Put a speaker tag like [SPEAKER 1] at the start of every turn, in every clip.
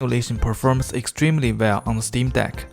[SPEAKER 1] emulation performs extremely well on the Steam Deck,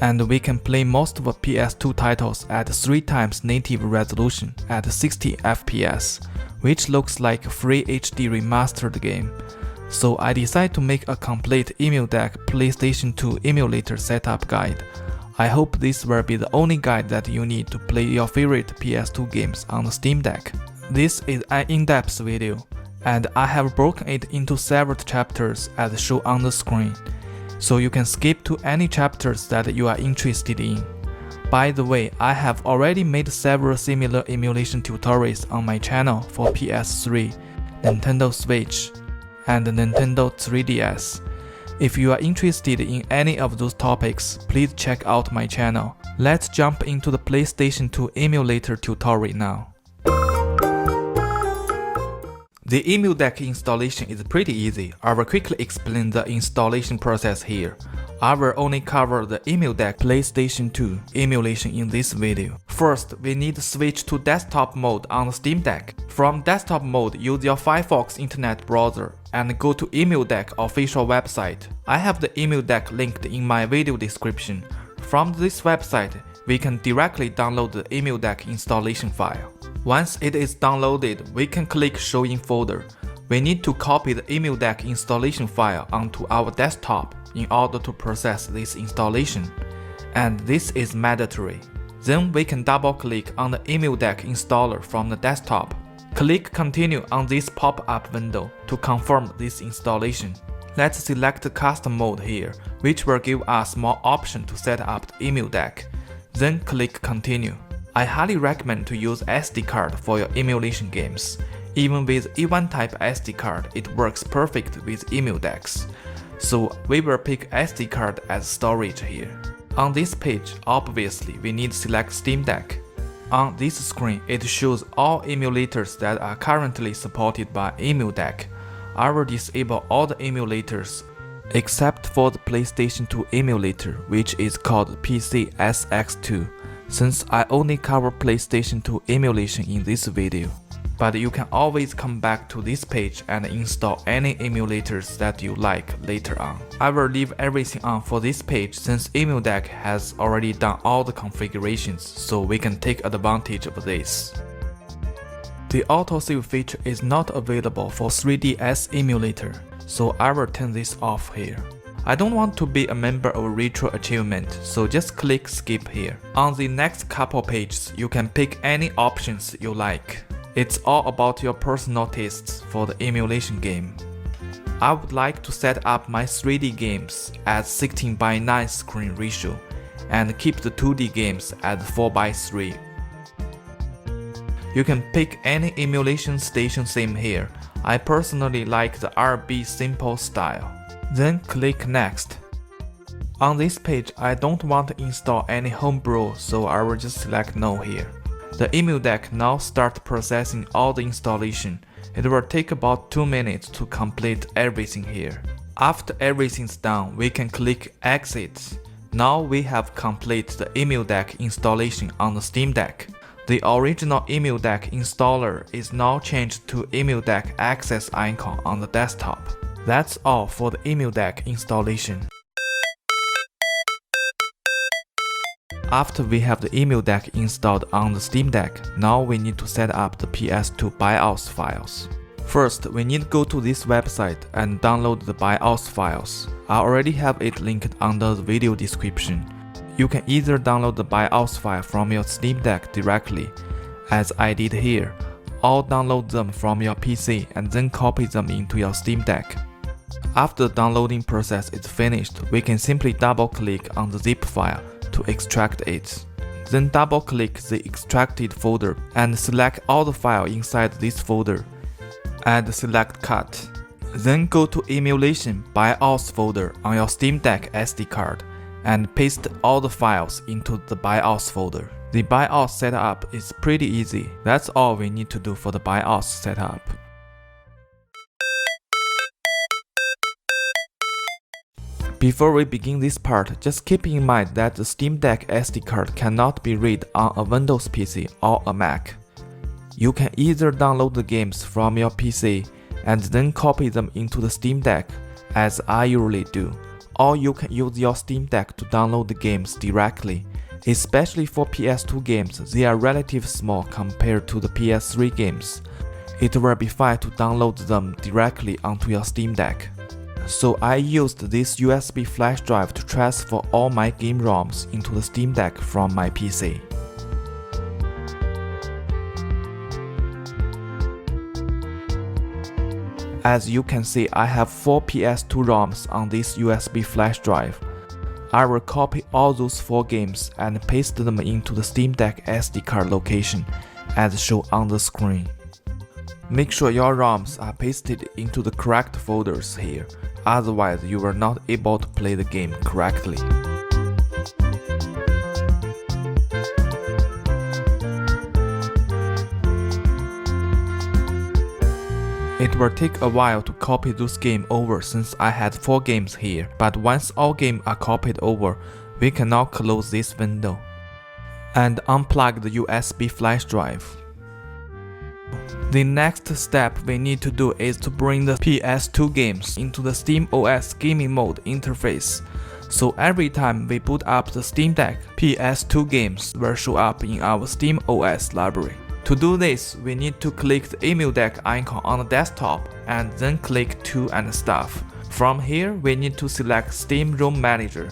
[SPEAKER 1] and we can play most of the PS2 titles at 3 times native resolution at 60 FPS, which looks like a free HD remastered game. So I decided to make a complete emudeck PlayStation 2 emulator setup guide. I hope this will be the only guide that you need to play your favorite PS2 games on the Steam Deck. This is an in-depth video, and I have broken it into several chapters as shown on the screen, so you can skip to any chapters that you are interested in. By the way, I have already made several similar emulation tutorials on my channel for PS3, Nintendo Switch, and Nintendo 3DS. If you are interested in any of those topics, please check out my channel. Let's jump into the PlayStation 2 emulator tutorial now. The emudeck installation is pretty easy. I will quickly explain the installation process here. I will only cover the emudeck PlayStation 2 emulation in this video. First, we need to switch to desktop mode on the Steam Deck. From desktop mode, use your Firefox internet browser and go to emudeck official website. I have the emudeck linked in my video description. From this website, we can directly download the emudeck installation file. Once it is downloaded, we can click Show in Folder. We need to copy the emudeck installation file onto our desktop in order to process this installation, and this is mandatory. Then we can double-click on the emudeck installer from the desktop. Click Continue on this pop-up window to confirm this installation. Let's select Custom Mode here, which will give us more options to set up the emudeck. Then click Continue. I highly recommend to use SD card for your emulation games. Even with E1 type SD card, it works perfect with emudecks. So we will pick SD card as storage here. On this page, obviously we need to select Steam Deck. On this screen, it shows all emulators that are currently supported by emudeck. I will disable all the emulators except for the PlayStation 2 emulator, which is called ps2, since I only cover PlayStation 2 emulation in this video. But you can always come back to this page and install any emulators that you like later on. I will leave everything on for this page since emudeck has already done all the configurations, so we can take advantage of this. The autosave feature is not available for 3DS emulator, so I will turn this off here. I don't want to be a member of Retro Achievement, so just click Skip here. On the next couple pages, you can pick any options you like. It's all about your personal tastes for the emulation game. I would like to set up my 3D games at 16:9 screen ratio and keep the 2D games at 4:3. You can pick any emulation station theme here. I personally like the RB simple style. Then click Next. On this page, I don't want to install any homebrew, so I will just select No here. The emudeck now starts processing all the installation. It will take about 2 minutes to complete everything here. After everything's done, we can click Exit. Now we have completed the emudeck installation on the Steam Deck. The original emudeck installer is now changed to emudeck access icon on the desktop. That's all for the emudeck installation. After we have the emudeck installed on the Steam Deck, now we need to set up the PS2 BIOS files. First, we need to go to this website and download the BIOS files. I already have it linked under the video description. You can either download the BIOS file from your Steam Deck directly, as I did here, or download them from your PC and then copy them into your Steam Deck. After the downloading process is finished, we can simply double-click on the zip file to extract it. Then double-click the extracted folder and select all the files inside this folder and select Cut. Then go to Emulation BIOS folder on your Steam Deck SD card and paste all the files into the BIOS folder. The BIOS setup is pretty easy. That's all we need to do for the BIOS setup. Before we begin this part, just keep in mind that the Steam Deck SD card cannot be read on a Windows PC or a Mac. You can either download the games from your PC and then copy them into the Steam Deck as I usually do, or you can use your Steam Deck to download the games directly. Especially for PS2 games, they are relatively small compared to the PS3 games. It will be fine to download them directly onto your Steam Deck. So I used this USB flash drive to transfer all my game ROMs into the Steam Deck from my PC. As you can see, I have 4 PS2 ROMs on this USB flash drive. I will copy all those 4 games and paste them into the Steam Deck SD card location as shown on the screen. Make sure your ROMs are pasted into the correct folders here, otherwise you will not able to play the game correctly. It will take a while to copy those games over since I had 4 games here, but once all games are copied over, we can now close this window and unplug the USB flash drive. The next step we need to do is to bring the PS2 games into the SteamOS gaming mode interface. So every time we boot up the Steam Deck, PS2 games will show up in our SteamOS library. To do this, we need to click the emudeck icon on the desktop and then click Tool and Stuff. From here, we need to select Steam ROM Manager.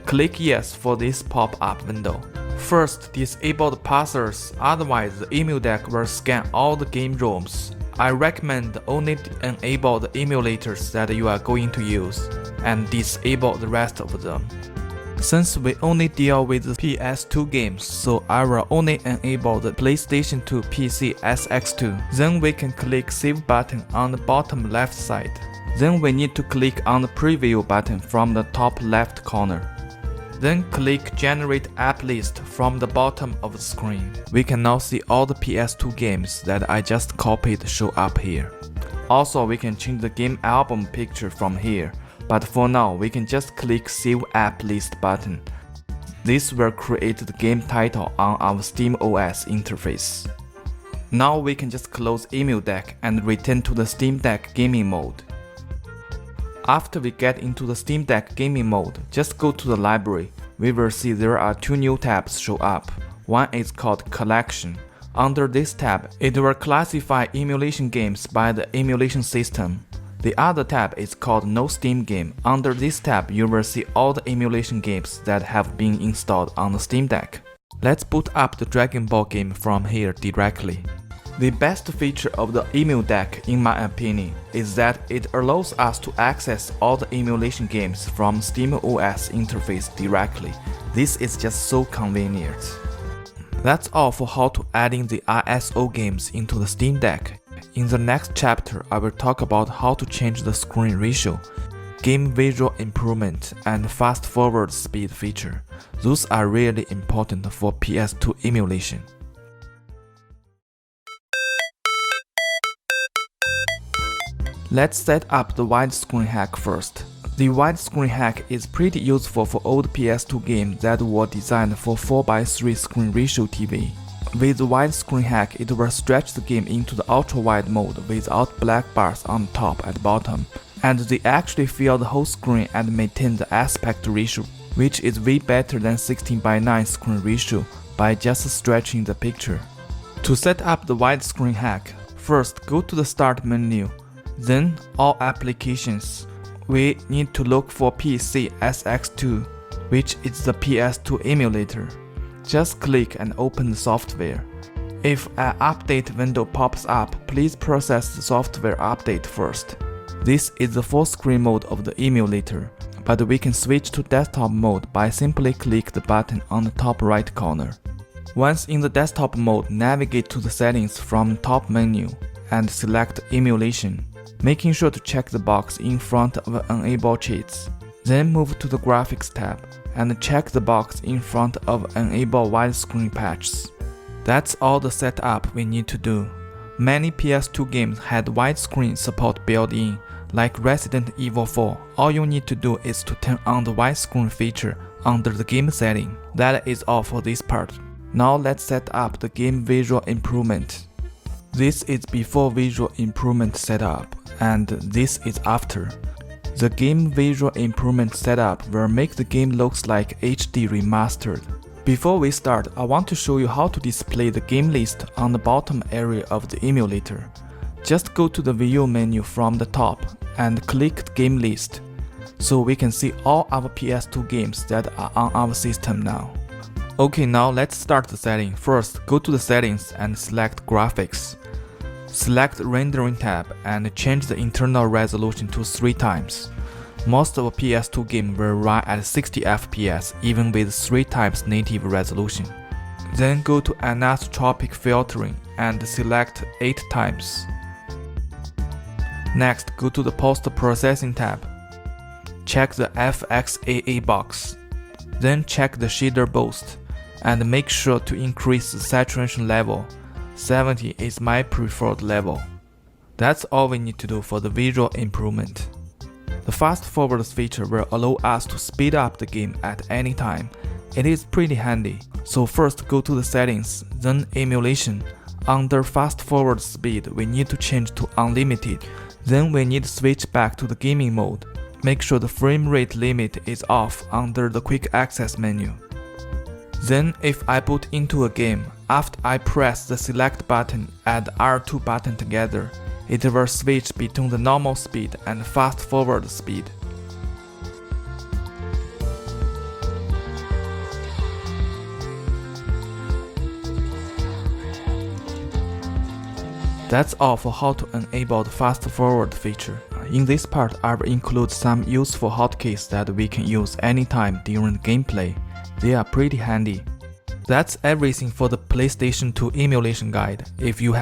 [SPEAKER 1] Click Yes for this pop-up window. First, disable the parsers, otherwise the emudeck will scan all the game ROMs. I recommend only enable the emulators that you are going to use, and disable the rest of them. Since we only deal with the PS2 games, so I will only enable the PlayStation 2 PC SX2. Then we can click Save button on the bottom left side. Then we need to click on the Preview button from the top left corner. Then click Generate App List from the bottom of the screen. We can now see all the PS2 games that I just copied show up here. Also, we can change the game album picture from here. But for now, we can just click Save App List button. This will create the game title on our SteamOS interface. Now we can just close emudeck and return to the Steam Deck gaming mode. After we get into the Steam Deck gaming mode, just go to the library. We will see there are 2 new tabs show up. One is called Collection. Under this tab, it will classify emulation games by the emulation system. The other tab is called No Steam Game. Under this tab, you will see all the emulation games that have been installed on the Steam Deck. Let's boot up the Dragon Ball game from here directly. The best feature of the emudeck, in my opinion, is that it allows us to access all the emulation games from SteamOS interface directly. This is just so convenient. That's all for how to adding the ISO games into the Steam Deck. In the next chapter, I will talk about how to change the screen ratio, game visual improvement, and fast forward speed feature. Those are really important for PS2 emulation. Let's set up the widescreen hack first. The widescreen hack is pretty useful for old PS2 games that were designed for 4:3 screen ratio TV. With the widescreen hack, it will stretch the game into the ultra-wide mode without black bars on top and bottom, and they actually fill the whole screen and maintain the aspect ratio, which is way better than 16:9 screen ratio by just stretching the picture. To set up the widescreen hack, first go to the Start menu, then All Applications. We need to look for PC SX2, which is the PS2 emulator. Just click and open the software. If an update window pops up, please process the software update first. This is the full screen mode of the emulator, but we can switch to desktop mode by simply click the button on the top right corner. Once in the desktop mode, navigate to the settings from the top menu and select emulation, making sure to check the box in front of Enable Cheats. Then move to the Graphics tab and check the box in front of Enable Widescreen Patches. That's all the setup we need to do. Many PS2 games had widescreen support built in, like Resident Evil 4. All you need to do is to turn on the widescreen feature under the game setting. That is all for this part. Now let's set up the game visual improvement. This is before visual improvement setup, and this is after. The game visual improvement setup will make the game looks like HD remastered. Before we start, I want to show you how to display the game list on the bottom area of the emulator. Just go to the view menu from the top and click game list, so we can see all our PS2 games that are on our system now. Okay, now let's start the setting. First, go to the settings and select graphics. Select rendering tab and change the internal resolution to 3 times. Most of PS2 games will run at 60 FPS even with 3 times native resolution. Then go to anisotropic filtering and select 8 times. Next, go to the post-processing tab. Check the FXAA box. Then check the shader boost and make sure to increase the saturation level. 70 is my preferred level. That's all we need to do for the visual improvement. The fast forward feature will allow us to speed up the game at any time. It is pretty handy. So first go to the settings, then emulation. Under fast forward speed, we need to change to unlimited. Then we need to switch back to the gaming mode. Make sure the frame rate limit is off under the quick access menu. Then if I boot into a game, after I press the select button and R2 button together, it will switch between the normal speed and fast forward speed. That's all for how to enable the fast forward feature. In this part, I will include some useful hotkeys that we can use anytime during the gameplay. They are pretty handy. That's everything for the PlayStation 2 emulation guide. If you have